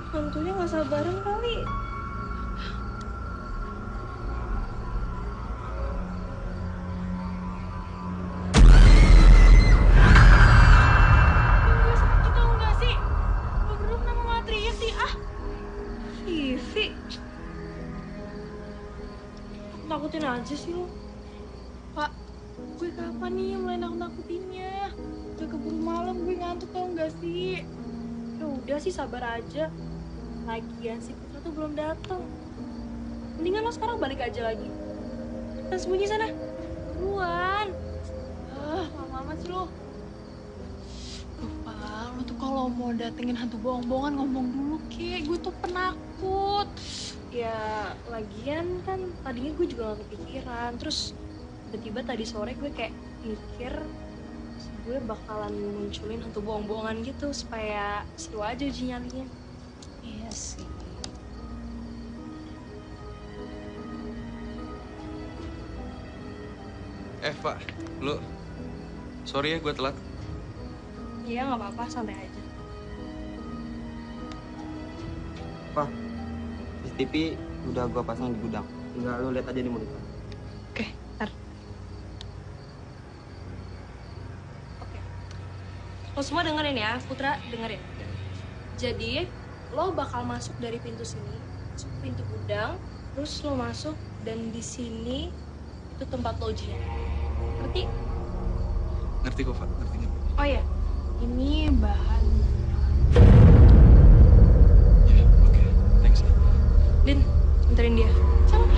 Hantunya nggak sabaran kali. Gue sakit tau nggak sih? Lo berdua kenapa malah teriak sih? Ah, Vivi. Takutin aja sih lo. Pak, gue kapan nih mulai nakut-nakutinnya? Udah keburu malam, gue ngantuk tau nggak sih? Ya udah sih, sabar aja. Lagian si Putra tuh belum datang. Mendingan lo sekarang balik aja lagi. Kita sembunyi sana. Buruan. Lama amat sih lo. Pak, lo tuh kalau mau datengin hantu bohong-bohongan ngomong dulu, Ki. Gue tuh penakut. Ya, lagian kan tadinya gue juga gak kepikiran. Terus tiba-tiba tadi sore gue kayak mikir gue bakalan munculin hantu bohong-bohongan gitu supaya seru aja uji nyalinya. Iya sih. Pak, lu sorry ya gue telat. Iya, nggak apa-apa, santai aja. Pak, CCTV udah gua pasang di gudang. Tinggal lu lihat aja di monitor. Oke, ntar. Oke. Lo semua dengerin ya, Putra dengerin. Jadi, lo bakal masuk dari pintu sini, masuk pintu gudang, terus lo masuk dan di sini itu tempat lo ujian. Ngerti? Ngerti kok, Pak. Ngerti. Oh iya, Ini bahan. Ya, oke. Thanks. Din, anterin dia. Sama.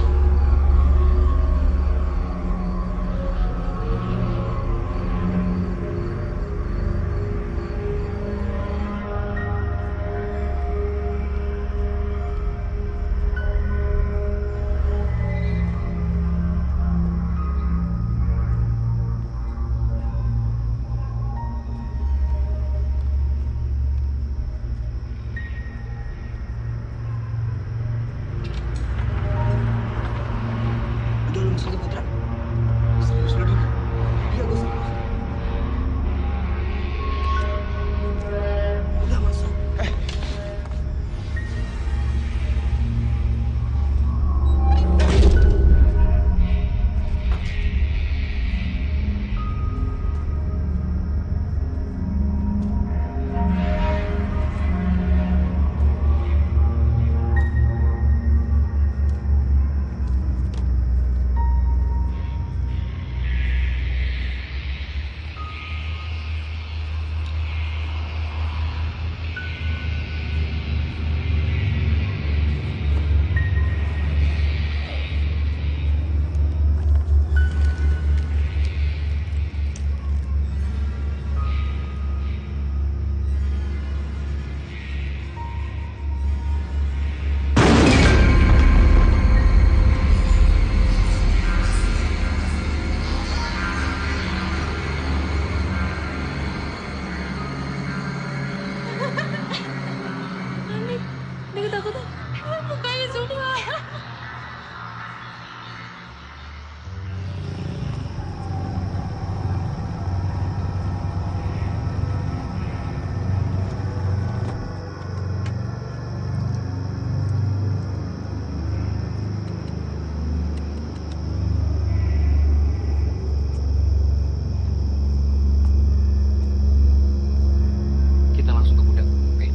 Udah lu masuk Putra. Serius lu, Din? Iya, gua serius. Udah masuk. Panik. Dia ketakutan. Mukanya semua. Kita langsung ke gudang, oke?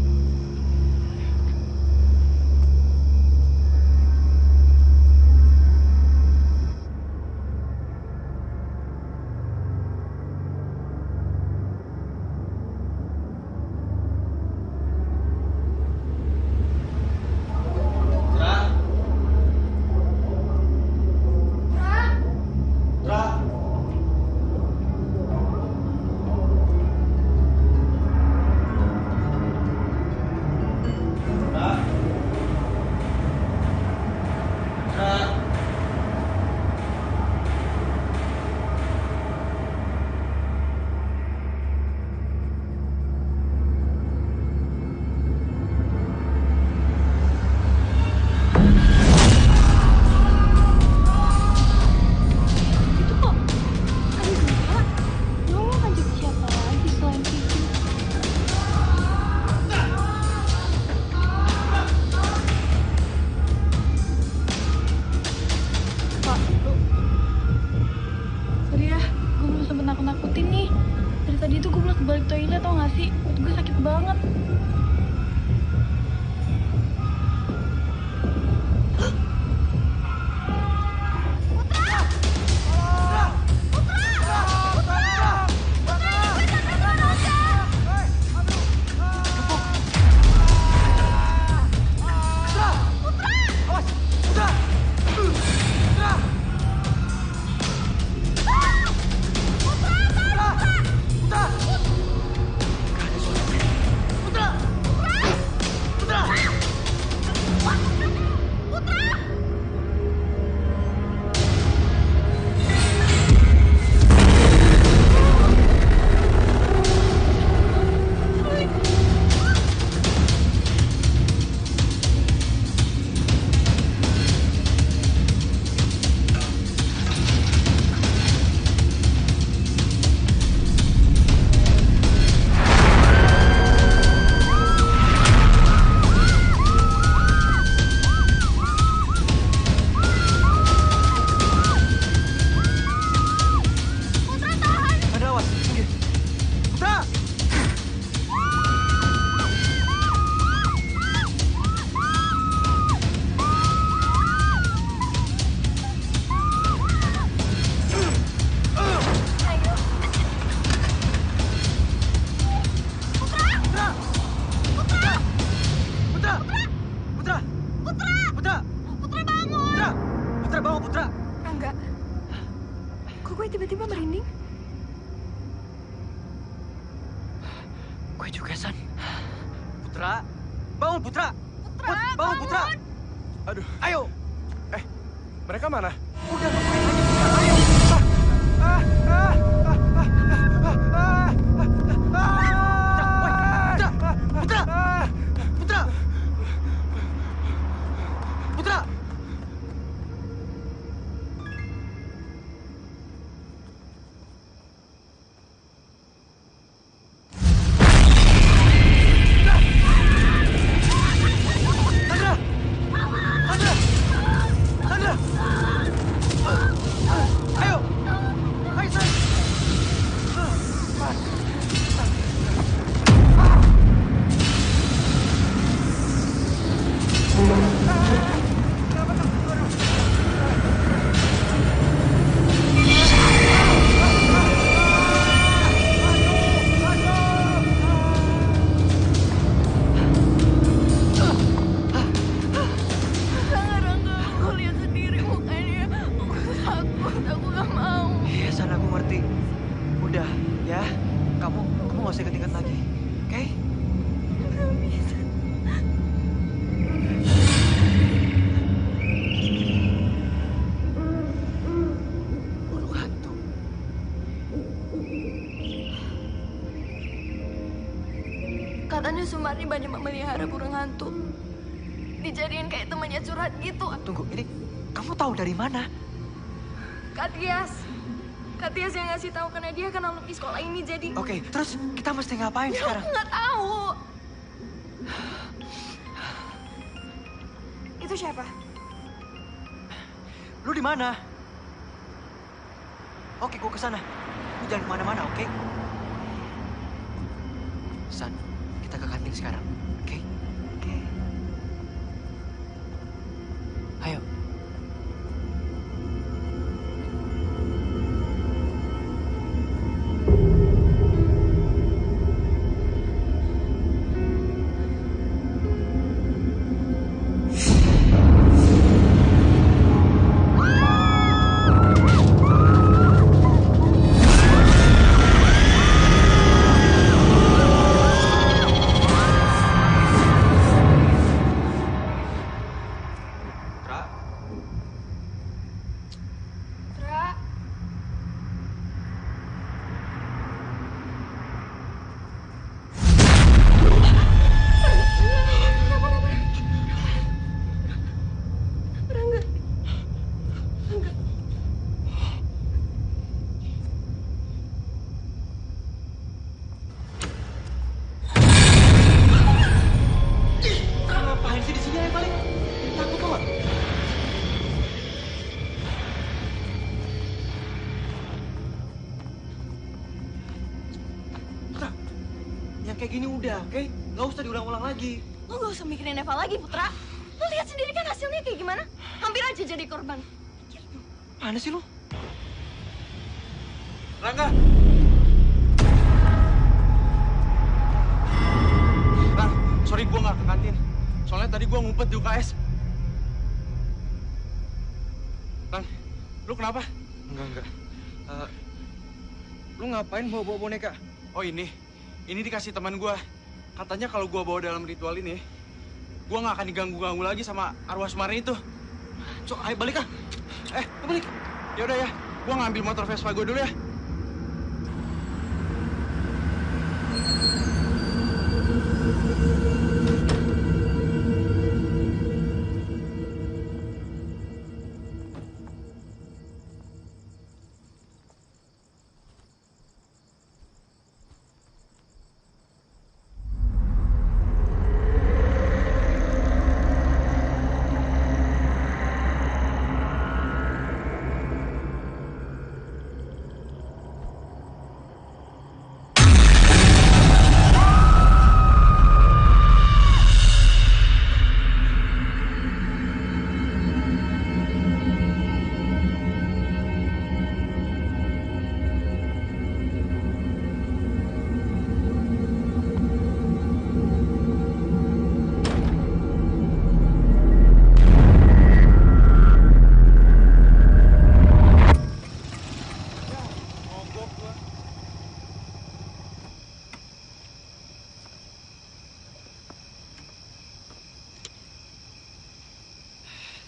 gue tiba-tiba merinding? Gue juga, San. Putra, bangun Putra. Putra, bangun Putra. Aduh, Ayo. mereka mana? Udah ngapain lagi Putra? Ayo. Putra, Putra. Putra. Rangga, aku lihat sendiri mukanya. Aku takut, aku gak mau. Iya, San, aku ngerti. Udah, ya. Kamu gak usah ikut-ikut lagi. Oke? Gak bisa. Burung hantu. Katanya Sumarni banyak memelihara burung hantu. Dijadiin kayak temannya curhat gitu. Tunggu, ini kamu tahu dari mana? Kak Tias. Kak Tias yang ngasih tahu karena dia kan alumni sekolah ini jadi. Oke, terus kita mesti ngapain Ya, sekarang? aku nggak tahu. Itu siapa? Lu di mana? Oke, gua ke sana. Lu jangan kemana-mana, oke? San, kita ke kantin sekarang, oke? Oke. Ayo. Tra, Tra. Rangga. Ngapain sih di sini, paling takut kok? Putra, yang kayak gini udah, oke? Nggak usah diulang-ulang lagi. Lo gak usah mikirin Eva lagi, Putra. Lo lihat sendiri kan hasilnya kayak gimana? Hampir aja jadi korban. Mana sih lu? Rangga. Rang, sorry gua nggak ke kantin. Soalnya tadi gua ngumpet di UKS. Rang, lu kenapa? Enggak. Lu ngapain bawa boneka? Oh ini dikasih teman gua. Katanya kalau gua bawa dalam ritual ini, gua nggak akan diganggu-ganggu lagi sama arwah Sumarni itu. So, ayo balik ah. Balik. Ya udah ya, gua ngambil motor Vespa gua dulu ya.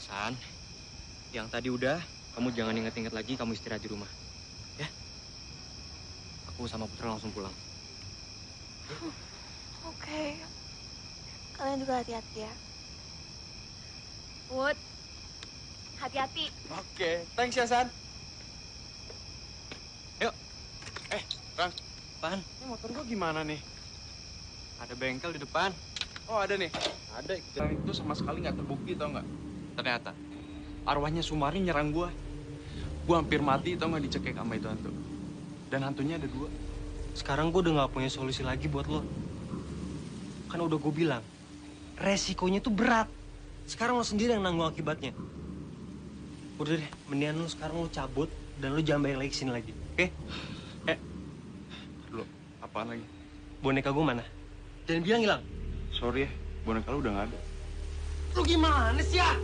San, yang tadi udah, kamu jangan inget-inget lagi, kamu istirahat di rumah. Ya? Aku sama Putra langsung pulang. Oke. Kalian juga hati-hati ya. Wood, hati-hati. Oke, thanks ya, San. Yuk. Rang. Pan, Ini motor gua gimana nih? ada bengkel di depan. Oh, ada nih. Ada. Dan itu sama sekali nggak terbukti, tau nggak? Ternyata, arwahnya Sumari nyerang gua. Gua hampir mati, tau nggak, dicekik sama itu hantu. Dan hantunya ada 2. Sekarang gue udah gak punya solusi lagi buat lo. Kan udah gue bilang, resikonya tuh berat. Sekarang lo sendiri yang nanggung akibatnya. Udah deh, mendingan lo sekarang lo cabut dan lo jangan balik lagi sini lagi, oke? Dulu, apaan lagi? Boneka gue mana? Jangan bilang hilang. Sorry ya, boneka lu udah nggak ada. Lo gimana sih ya?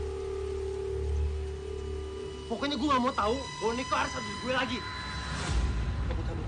Pokoknya gue gak mau tahu boneka harus ada di gue lagi. Cabut, cabut.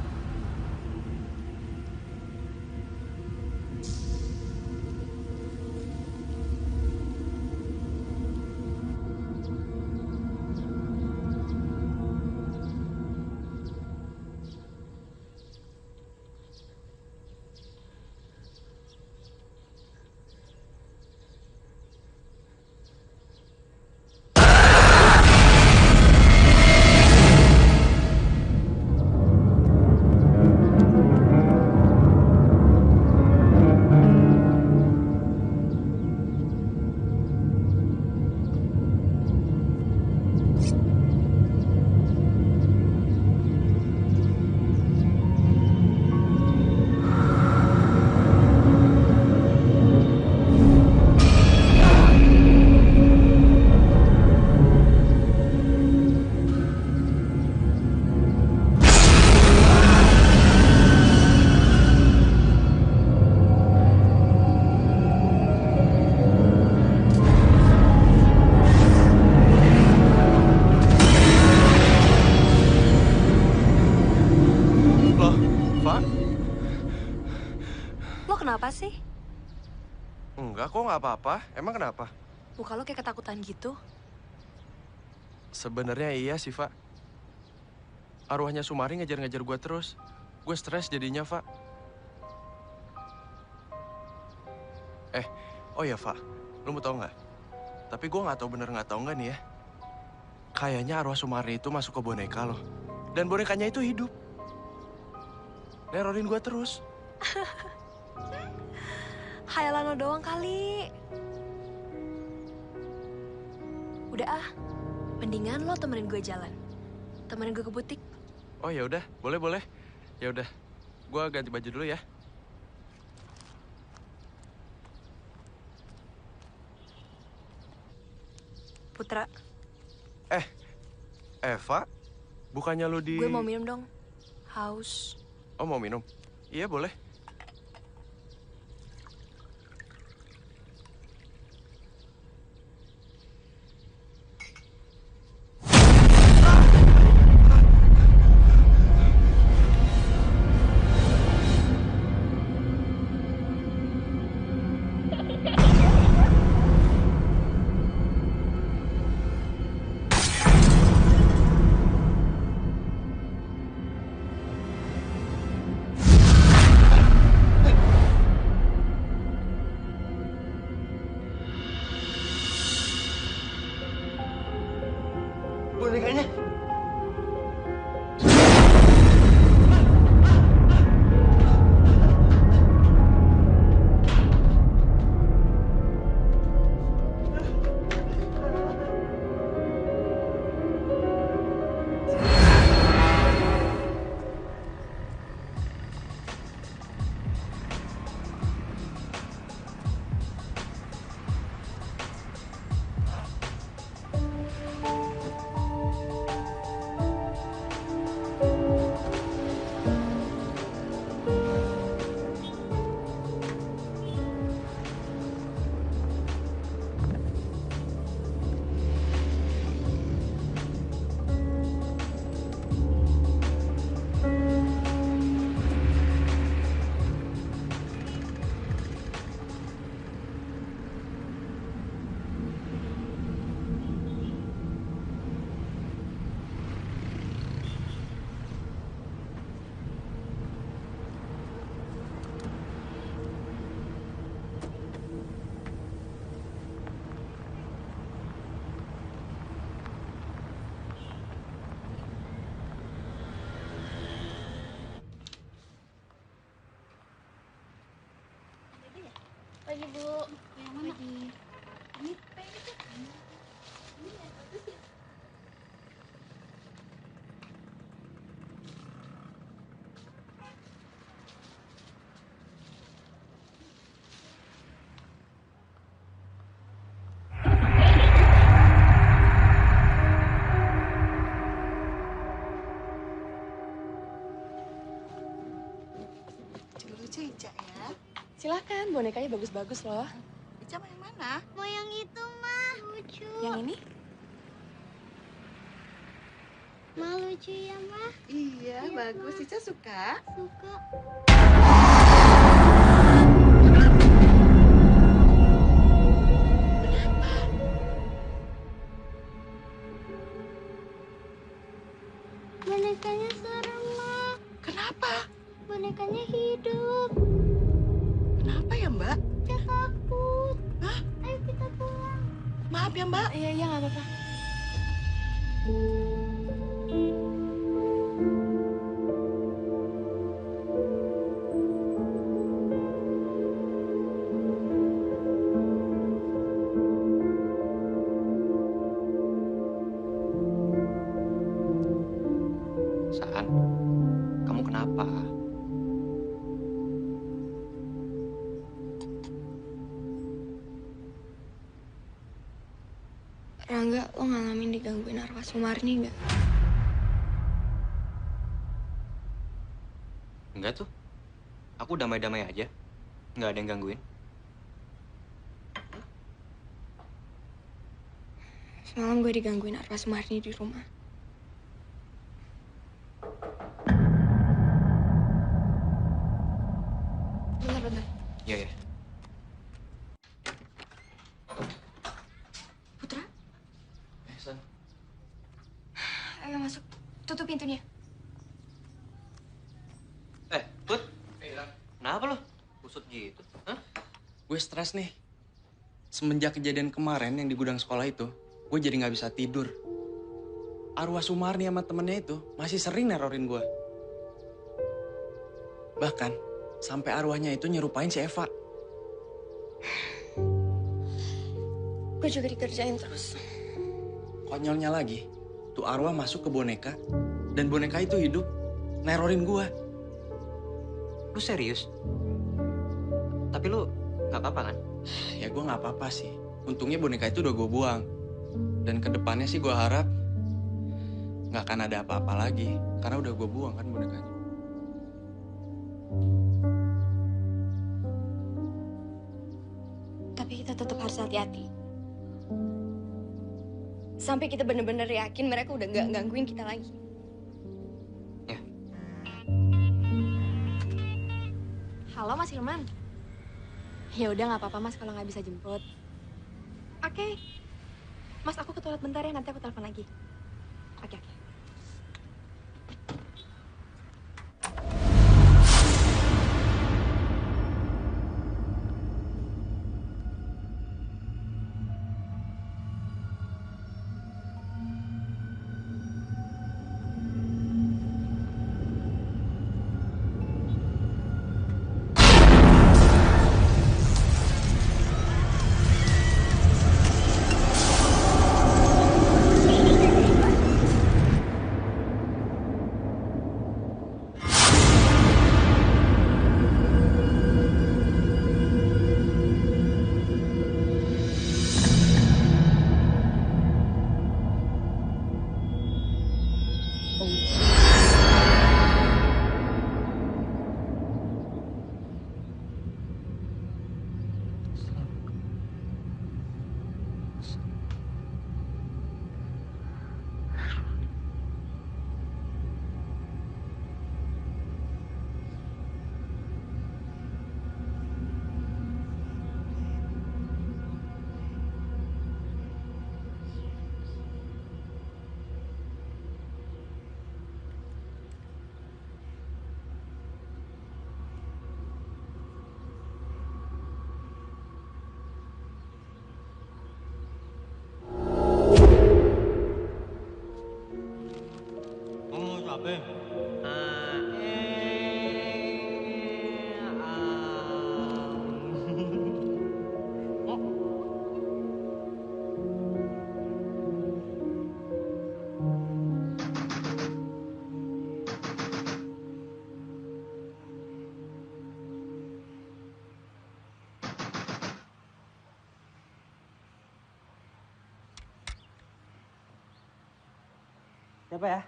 Kenapa sih? Enggak kok, nggak apa-apa. Emang kenapa? Muka lo kayak ketakutan gitu. Sebenarnya iya sih, Fa. Arwahnya Sumari ngejar-ngejar gue terus. Gue stres jadinya, Fa. Oh ya, Fa. Lo mau tau nggak? Tapi gue nggak tahu bener nggak tahu nggak nih ya. Kayaknya arwah Sumari itu masuk ke boneka loh. Dan bonekanya itu hidup. Nerorin gue terus. Hayalan lo doang kali. Udah ah, mendingan lo temenin gue jalan. Temenin gue ke butik. Oh ya udah, boleh. Ya udah, gue ganti baju dulu ya. Putra, Eva, bukannya lu di... gue mau minum dong. Haus. Oh, mau minum? Iya, boleh. Bonekanya. pagi, Bu. Yang mana? Pagi. Ini pengen. Ini yang bagus ya. Lucu Ica ya. Silakan, bonekanya bagus-bagus loh. Ica mau yang mana? Mau yang itu, mah. Lucu. Yang ini? Mah lucu ya, mah. Iya, bagus. Ica suka. Suka. Bonekanya serem, mah. Kenapa? Bonekanya hidup. Kenapa ya, Mbak? Saya takut. Hah? Ayo kita pulang. Maaf ya, Mbak. Iya, iya, nggak apa-apa. San, kamu kenapa? Rangga, lo ngalamin digangguin arwah Sumarni nggak? Enggak tuh. Aku damai-damai aja. Nggak ada yang gangguin. Semalam gue digangguin arwah Sumarni di rumah. Bentar. Iya, ya. Putra, San. ayo masuk. Tutup pintunya. Put. Kenapa lo? Kusut gitu? Hah? Gue stres nih. Semenjak kejadian kemarin yang di gudang sekolah itu, gue jadi nggak bisa tidur. Arwah Sumarni sama temennya itu masih sering nerorin gue. Bahkan sampai arwahnya itu nyerupain si Eva. Gue juga dikerjain terus. Konyolnya lagi, tuh arwah masuk ke boneka dan boneka itu hidup nerorin gue. Lu serius? Tapi lu nggak apa-apa kan? Ya gue nggak apa-apa sih. Untungnya boneka itu udah gue buang. Dan kedepannya sih gue harap nggak akan ada apa-apa lagi. Karena udah gue buang kan bonekanya. Tapi kita tetap harus hati-hati. Sampai kita bener-bener yakin mereka udah nggak gangguin kita lagi. Ya. Halo Mas Hilman. Ya udah nggak apa-apa Mas kalau nggak bisa jemput. Oke. Mas aku ke toilet bentar ya, nanti aku telepon lagi. Oke. Siapa ya?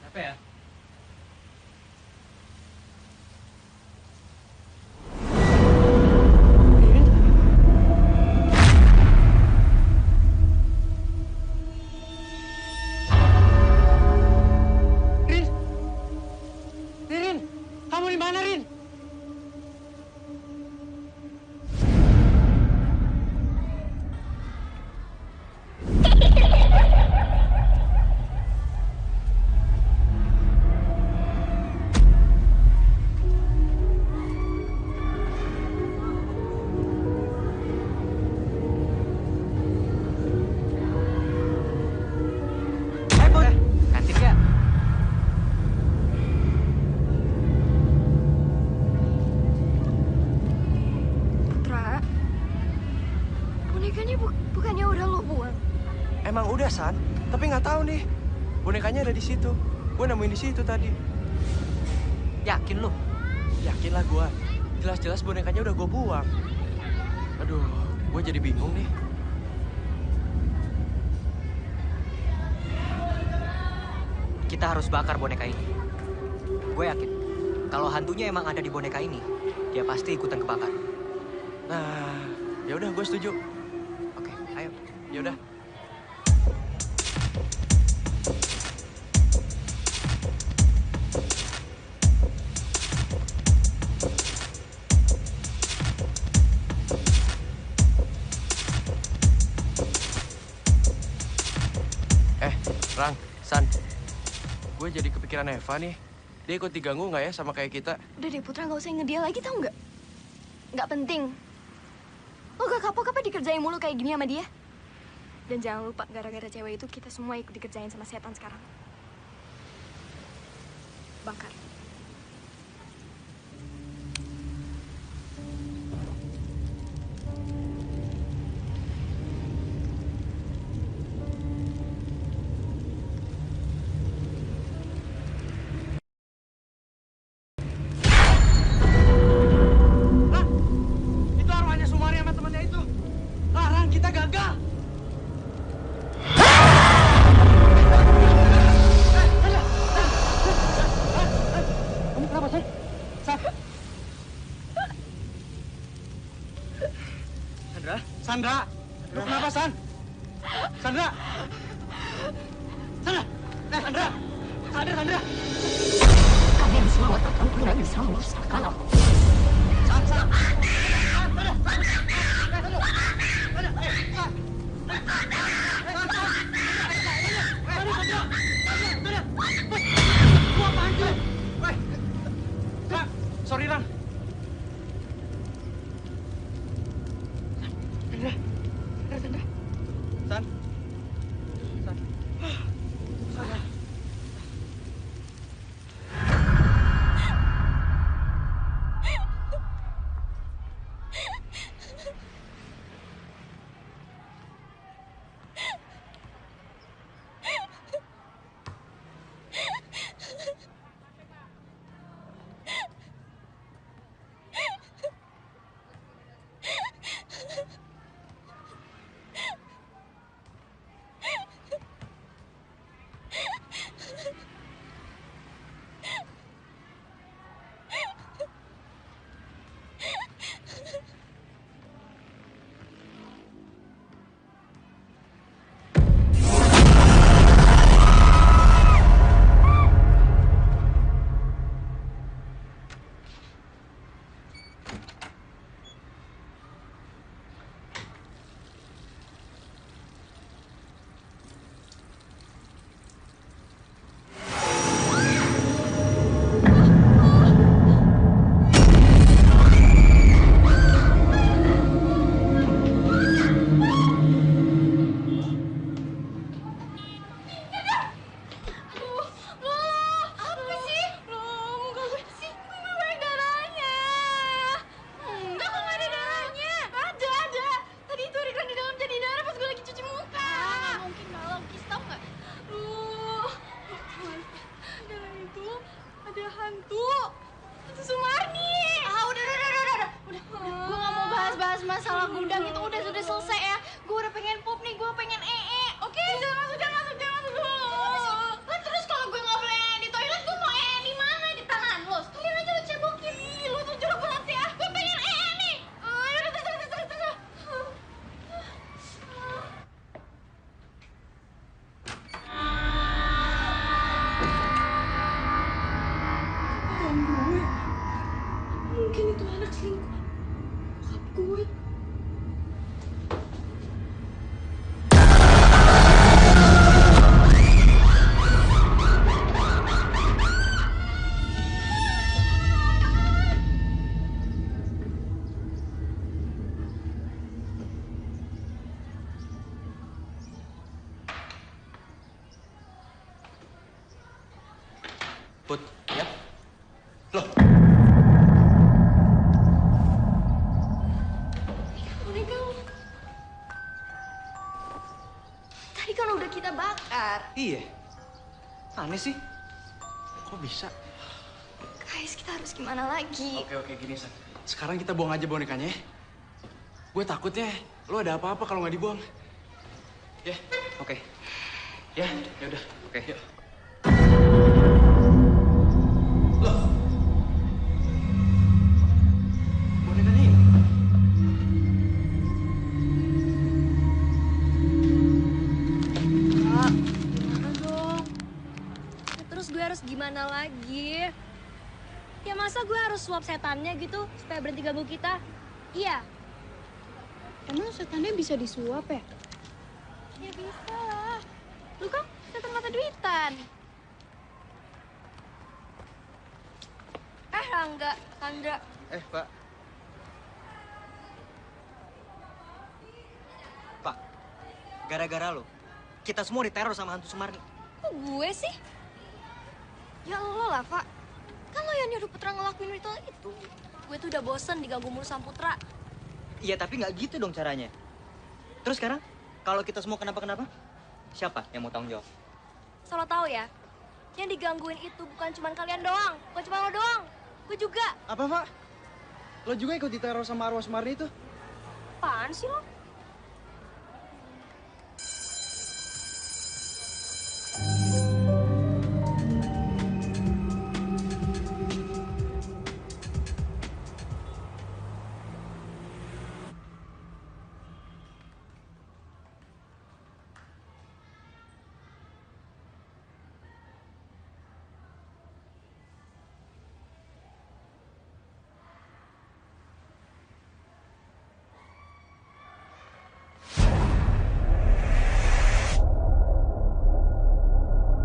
Siapa ya? Rin, kamu di mana, Rin? Put, kantin gak? Putra, bonekanya bukannya udah lo buang? Emang udah, San. Tapi nggak tahu nih. Bonekanya ada di situ. Gue nemuin di situ tadi. Yakin lu? Yakin lah gue. Jelas-jelas bonekanya udah gue buang. Aduh, gue jadi bingung nih. Kita harus bakar boneka ini. Gue yakin, kalau hantunya emang ada di boneka ini, dia pasti ikutan kebakar. Nah, ya udah gue setuju. Oke, ayo. Ya udah. Rang, San, gue jadi kepikiran Eva nih. Dia ikut diganggu nggak ya sama kayak kita? Udah deh Putra, nggak usah inget dia lagi, tau nggak? Nggak penting. Lo gak kapok apa dikerjain mulu kayak gini sama dia? Dan jangan lupa, gara-gara cewek itu kita semua ikut dikerjain sama setan sekarang. Bakar. Itu arwahnya Sumari sama temannya itu. Larang, kita gagal. Kamu kenapa, San? San? Sandra? Sandra? Lu kenapa, San? Sandra? Sandra? Sandra? Sandra? Kalian semua tidak bisa merusak kalau Sorry, Ran. Sandra. San. jemput, ya? Loh, Boneka lo. Tadi kan udah kita bakar. iya. Aneh sih. Kok bisa? Guys, kita harus gimana lagi? Oke, gini, San. Sekarang kita buang aja bonekanya, ya? Gue takutnya lo ada apa-apa kalau nggak dibuang. Ya, Oke. ya udah. Oke. Yuk. Loh. Bonekanya ini? Kak, gimana dong? Ya, terus gue harus gimana lagi? Ya masa gue harus suap setannya gitu supaya berhenti ganggu kita? Iya. Emang setannya bisa disuap ya? Ya bisa lah. Lu kan setan mata duitan. Rangga, Sandra. Pak. Pak, gara-gara lo, kita semua diteror sama hantu Sumarni. Kok gue sih? Ya lo lah, Pak. Kan lo yang nyuruh Putra ngelakuin ritual itu. Gue tuh udah bosen diganggu mulu sama Putra. Iya, tapi nggak gitu dong caranya. Terus sekarang, kalau kita semua kenapa-kenapa, siapa yang mau tanggung jawab? Solo tahu ya, yang digangguin itu bukan cuma kalian doang. Bukan cuma lo doang. Gue juga. Apa, Pak? Lo juga ikut diteror sama arwah Sumarni itu? Apaan sih lo?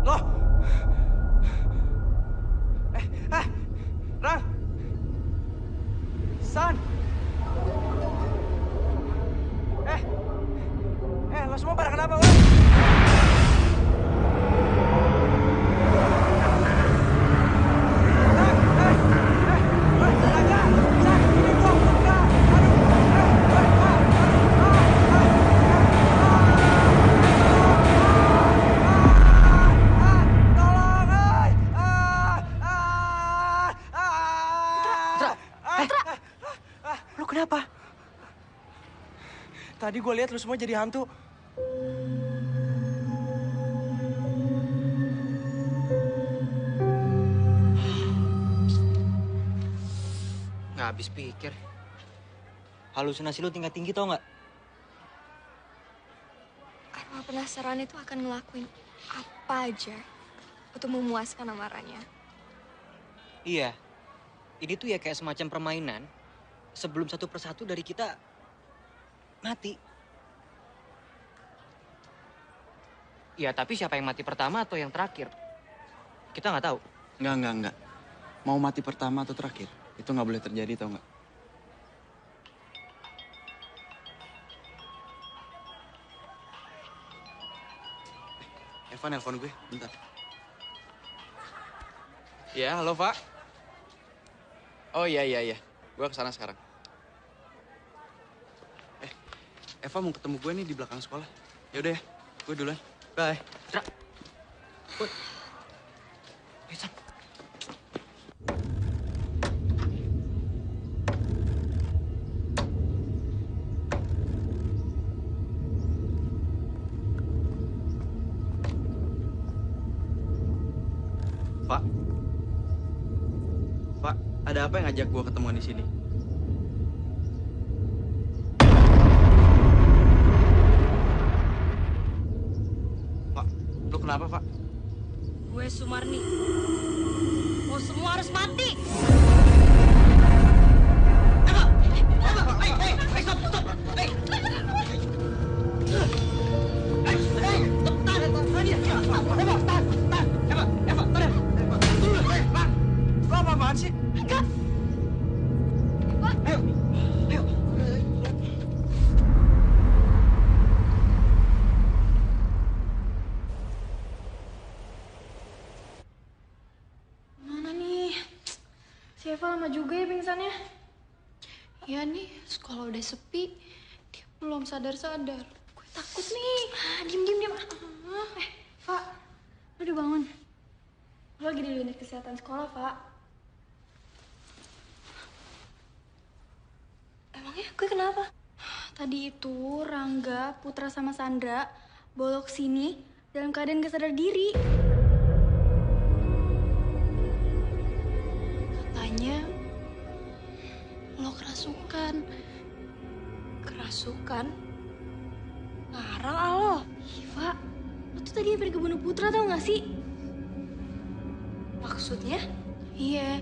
Loh! Rang! San! Lo semua pada kenapa, Wan? Lu kenapa? Tadi gue lihat lu semua jadi hantu. Nggak habis pikir. Halusinasi lu tingkat tinggi tau nggak? Arwah penasaran itu akan ngelakuin apa aja untuk memuaskan amarahnya. Iya. Ini tuh ya kayak semacam permainan sebelum satu persatu dari kita mati. Ya, tapi siapa yang mati pertama atau yang terakhir? Kita nggak tahu. Enggak. Mau mati pertama atau terakhir, itu nggak boleh terjadi, tau nggak? Eva nelpon gue, bentar. Ya, halo, Pak. Oh iya. Gue kesana sekarang. Eva mau ketemu gue nih di belakang sekolah. Yaudah ya, gue duluan. Bye. Tra. Woi. San. Pak, ada apa yang ngajak gue ketemuan di sini? Pak, lu kenapa, Pak? Gue Sumarni. Mau semua harus mati. Lo apa-apaan sih? Enggak. Ayo. juga ya pingsannya. Iya nih, sekolah udah sepi. Dia belum sadar-sadar. Gue takut nih. Diem. Pak, lu udah bangun? Lu lagi di unit kesehatan sekolah, Pak. Emangnya gue kenapa? Tadi itu Rangga, Putra sama Sandra bolok sini dalam keadaan gak sadar diri. Katanya lo kerasukan. Kerasukan? Ngarang ah lo. Iva, lo tuh tadi hampir kebunuh Putra tau gak sih? Maksudnya? Iya,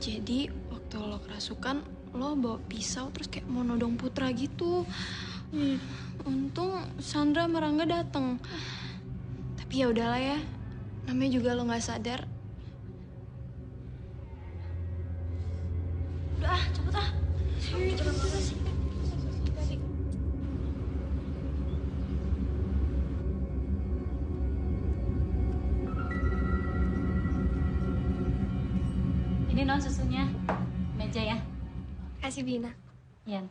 jadi waktu lo kerasukan, lo bawa pisau terus kayak mau nodong Putra gitu. Untung Sandra sama Rangga dateng. Tapi ya udahlah ya, namanya juga lo nggak sadar. Udah ah, cepet ah. Ini non susunya. Meja ya. Kasih Bina. Iya.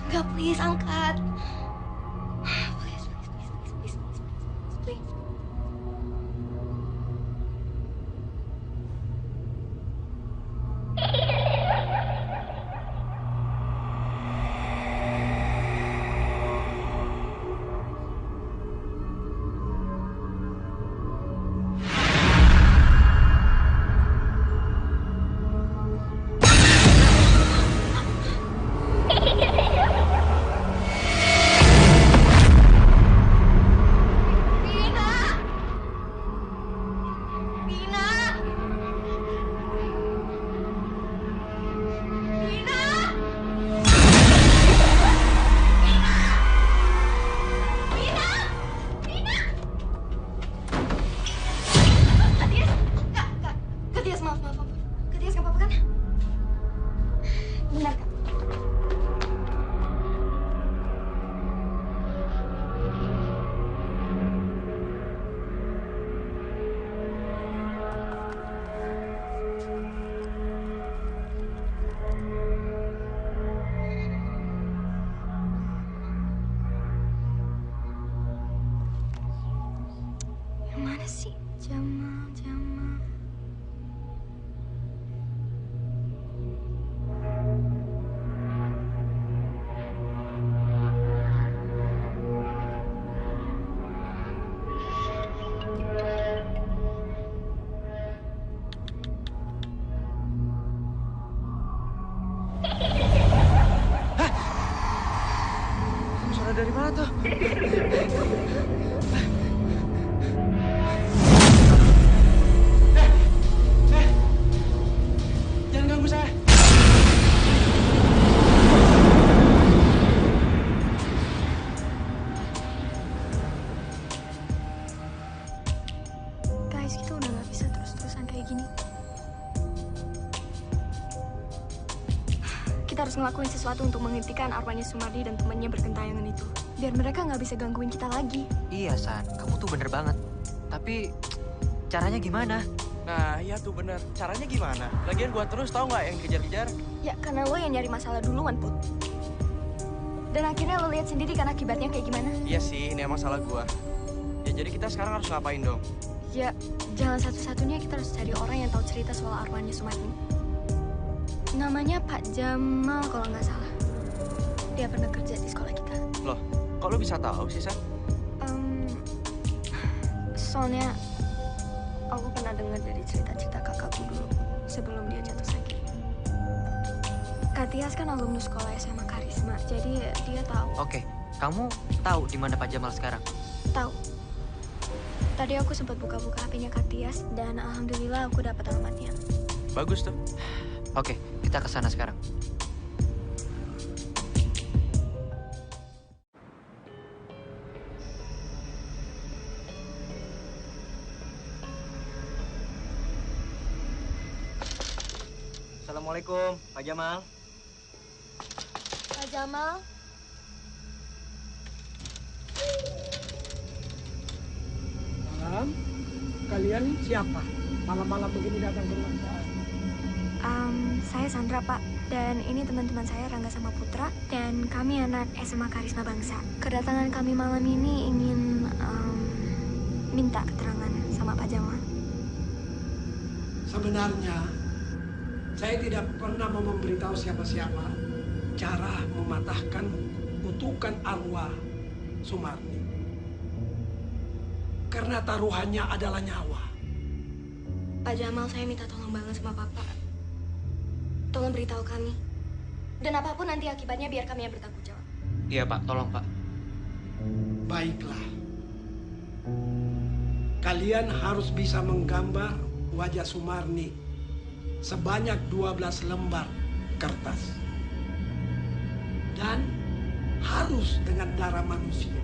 Enggak, please angkat. Please. Katias, maaf. Katias gak apa-apa kan? Benar, Kak. Yang mana sih? Jamal. Suara dari mana tuh? Jangan ganggu saya. Guys, kita udah gak bisa terus-terusan kayak gini. Kita harus ngelakuin sesuatu untuk menghentikan arwahnya Sumardi dan temannya bergentayangan itu. Biar mereka nggak bisa gangguin kita lagi. Iya, San. Kamu tuh bener banget. Tapi, caranya gimana? Nah, iya tuh bener. Caranya gimana? Lagian gua terus tahu nggak yang kejar-kejar? Ya, karena lo yang nyari masalah duluan, Put. Dan akhirnya lo lihat sendiri kan akibatnya kayak gimana. Iya sih, ini emang salah gua. Ya jadi kita sekarang harus ngapain dong? Ya, jalan satu-satunya kita harus cari orang yang tahu cerita soal arwahnya Sumardi. Namanya Pak Jamal kalau nggak salah. Dia pernah kerja di sekolah kita. Loh, kok lu bisa tahu sih, San? Soalnya aku pernah dengar dari cerita-cerita kakakku dulu sebelum dia jatuh sakit. Kak Tias kan alumnus sekolah SMA Karisma, jadi dia tahu. Oke, kamu tahu di mana Pak Jamal sekarang? Tahu. Tadi aku sempat buka-buka HP-nya Kak Tias dan alhamdulillah aku dapat alamatnya. Bagus tuh. Oke, kita ke sana sekarang. Assalamualaikum, Pak Jamal. Pak Jamal? Malam, kalian siapa? Malam-malam begini datang ke rumah saya. Saya Sandra, Pak. Dan ini teman-teman saya, Rangga sama Putra. Dan kami anak SMA Karisma Bangsa. Kedatangan kami malam ini ingin minta keterangan sama Pak Jamal. Sebenarnya, saya tidak pernah mau memberitahu siapa-siapa cara mematahkan kutukan arwah Sumarni. Karena taruhannya adalah nyawa. Pak Jamal, saya minta tolong banget sama Papa. Tolong beritahu kami. Dan apapun nanti akibatnya biar kami yang bertanggung jawab. Iya, Pak. Tolong, Pak. Baiklah. Kalian harus bisa menggambar wajah Sumarni sebanyak 12 lembar kertas. Dan harus dengan darah manusia.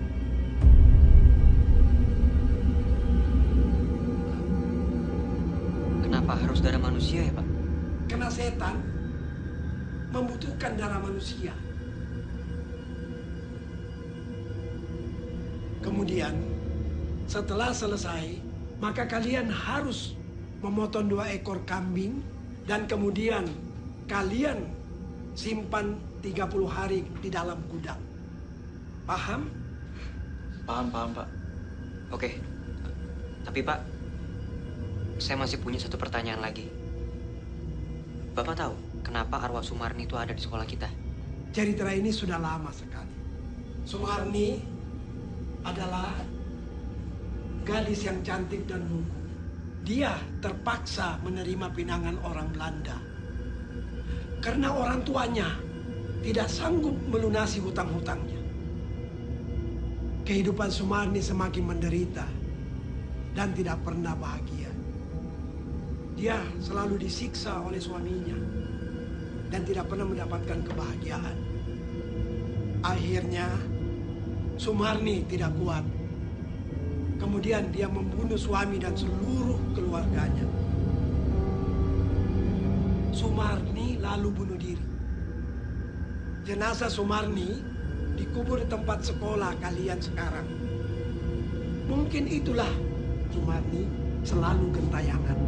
Kenapa harus darah manusia ya, Pak? Karena setan membutuhkan darah manusia. Kemudian, setelah selesai, maka kalian harus memotong 2 ekor kambing dan kemudian kalian simpan 30 hari di dalam gudang. Paham? Paham, Pak. Oke. Tapi, Pak, saya masih punya satu pertanyaan lagi. Bapak tahu kenapa arwah Sumarni itu ada di sekolah kita? Cerita ini sudah lama sekali. Sumarni adalah gadis yang cantik dan lugu. Dia terpaksa menerima pinangan orang Belanda. Karena orang tuanya tidak sanggup melunasi hutang-hutangnya. Kehidupan Sumarni semakin menderita dan tidak pernah bahagia. Dia selalu disiksa oleh suaminya dan tidak pernah mendapatkan kebahagiaan. Akhirnya, Sumarni tidak kuat. Kemudian dia membunuh suami dan seluruh keluarganya. Sumarni lalu bunuh diri. Jenazah Sumarni dikubur di tempat sekolah kalian sekarang. Mungkin itulah Sumarni selalu gentayangan.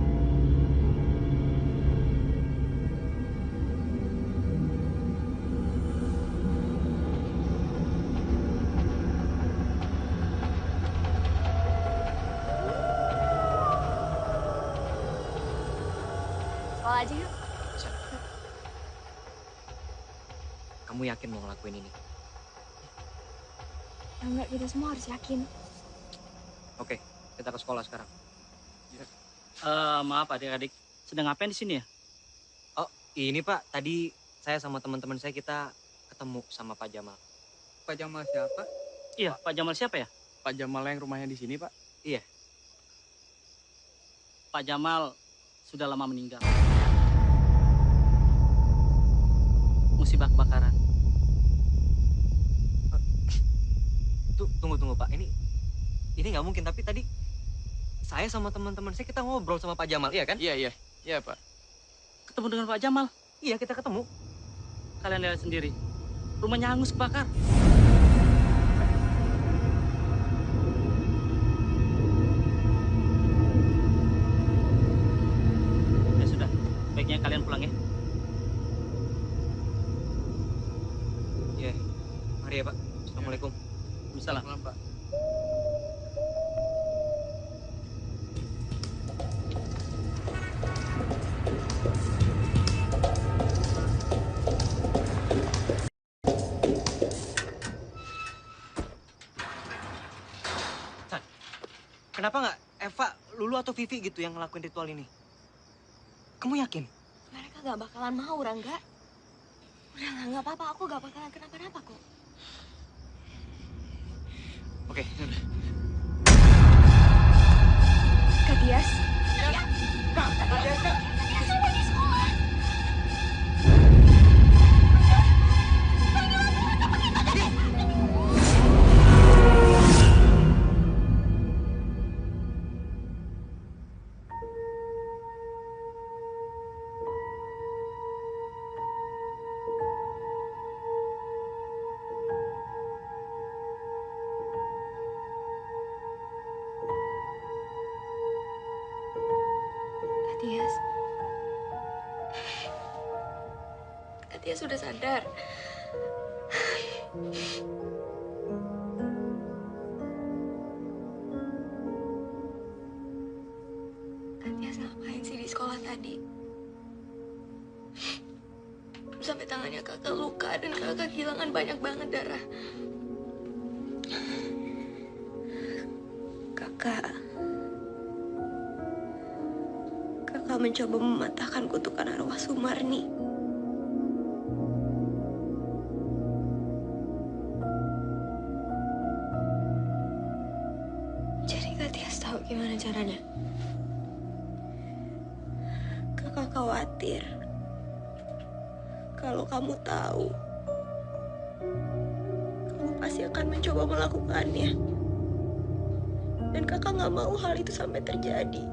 Sekolah aja yuk. Kamu yakin mau ngelakuin ini? Ya enggak, kita semua harus yakin. Oke, kita ke sekolah sekarang. Maaf adik-adik, sedang ngapain di sini ya? Oh, ini Pak, tadi saya sama teman-teman saya kita ketemu sama Pak Jamal. Pak Jamal siapa? Iya, Pak Jamal siapa ya? Pak Jamal yang rumahnya di sini, Pak. Iya. Pak Jamal sudah lama meninggal. Musibah kebakaran. Tunggu Pak, ini nggak mungkin. Tapi tadi saya sama teman-teman saya kita ngobrol sama Pak Jamal, iya kan? Iya Pak. Ketemu dengan Pak Jamal? Iya, kita ketemu. Kalian lihat sendiri, rumahnya hangus kebakar. Ya sudah, baiknya kalian pulang ya. Iya, mari ya Pak. Assalamualaikum. Waalaikumsalam. Pak. Kenapa nggak Lulu atau Vivi gitu yang ngelakuin ritual ini. Kamu yakin? Mereka gak bakalan mau, Rangga. Udahlah, gak apa-apa. Aku gak bakalan kenapa-napa kok. Oke, yaudah. Kak Tias? Kak Tias, Kak. Tias sampai di sekolah. Kak Tias sudah sadar. Kak Tias ngapain sih di sekolah tadi? Sampai tangannya kakak luka dan kakak kehilangan banyak banget darah. Kakak mencoba mematahkan kutukan arwah Sumarni. Jadi Kak Tias tahu gimana caranya? Kakak khawatir kalau kamu tahu, kamu pasti akan mencoba melakukannya. Dan kakak nggak mau hal itu sampai terjadi.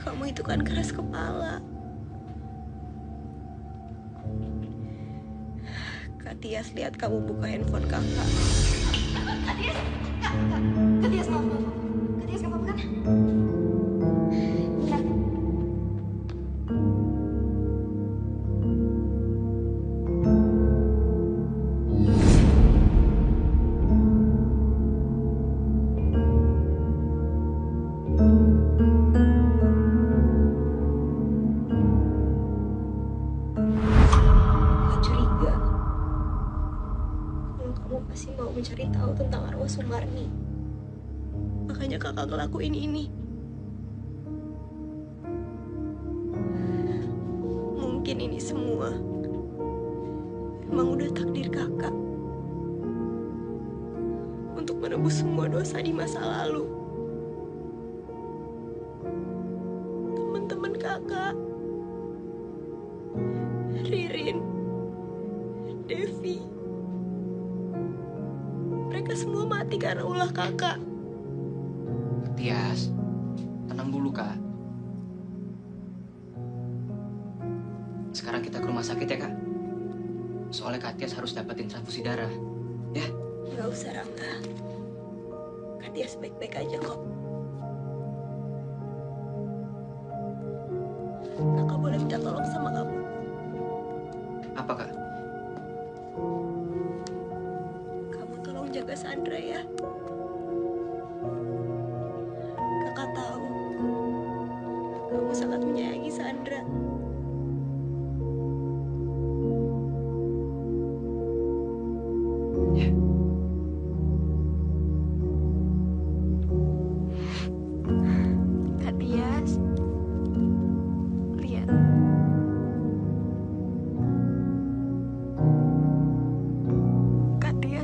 Kamu itu kan keras kepala. Kak Tias lihat kamu buka handphone kakak. Kak Tias, Kak Tias maaf. Kak Tias nggak apa-apa kan? Bentar. Mencari tahu tentang arwah Sumarni. Makanya kakak ngelakuin ini. Mungkin ini semua emang udah takdir kakak untuk menebus semua dosa di masa lalu. Teman-teman kakak, Ririn, Devi, mereka semua mati karena ulah kakak. Tias, tenang dulu, Kak. Sekarang kita ke rumah sakit ya, Kak. Soalnya Kak Tias harus dapetin transfusi darah. Ya? Nggak usah, Rangga. Kak Tias baik-baik aja kok. Kakak boleh minta tolong sama kamu. Apa, Kak? Jaga Sandra ya. Kakak tahu kamu sangat menyayangi Sandra. Ya. Kak Tias, lihat.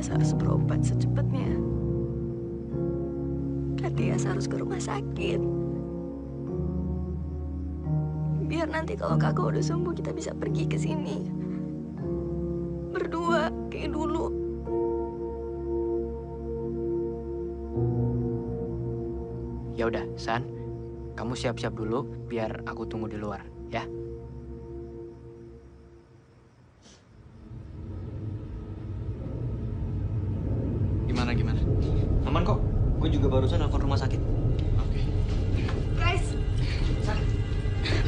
Harus berobat secepatnya. Kak Tias harus ke rumah sakit. Biar nanti kalau kakak udah sembuh kita bisa pergi ke sini. Berdua kayak dulu. Ya udah, San. Kamu siap-siap dulu biar aku tunggu di luar, ya. Gimana? Aman kok. Gue juga barusan nelfon rumah sakit. Oke. Guys,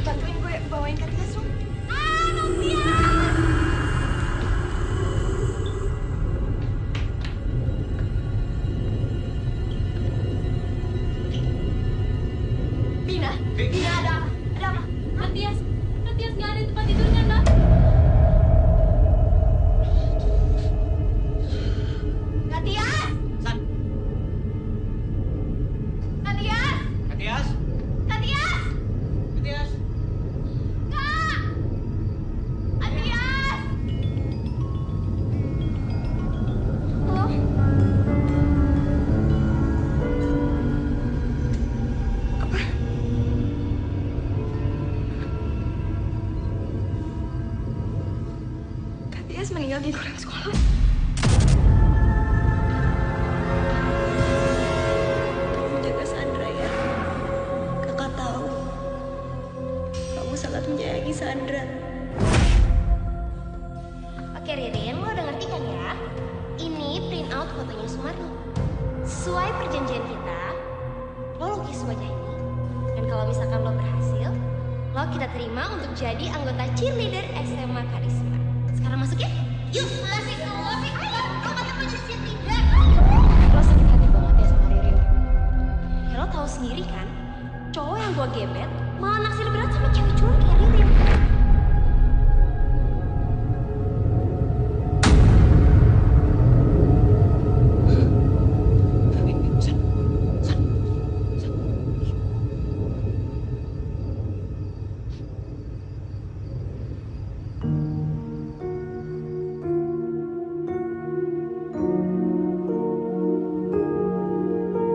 bantuin gue bawain Kak Tias dong. Novia! Bina, ada apa? Ada apa? Kak Tias nggak ada di tempat tidurnya, Nak. Kak Tias! Karis meninggal di luar sekolah. Tolong jaga Sandra ya. Kakak tahu kamu sangat menyayangi Sandra. Oke Ririn, lo udah ngerti kan ya? Ini print out fotonya Sumarni. Sesuai perjanjian kita, lo lukis wajah ini. Dan kalau misalkan lo berhasil, lo kita terima untuk jadi anggota cheerleader SMA Karisma. Sekarang masuk ya? Yuk, masih semua sih. Ayo, lo kata mau jadi cheerleader. Lo sakit hati banget ya sama Ririn. Ya lo tahu sendiri kan, cowok yang gue gebet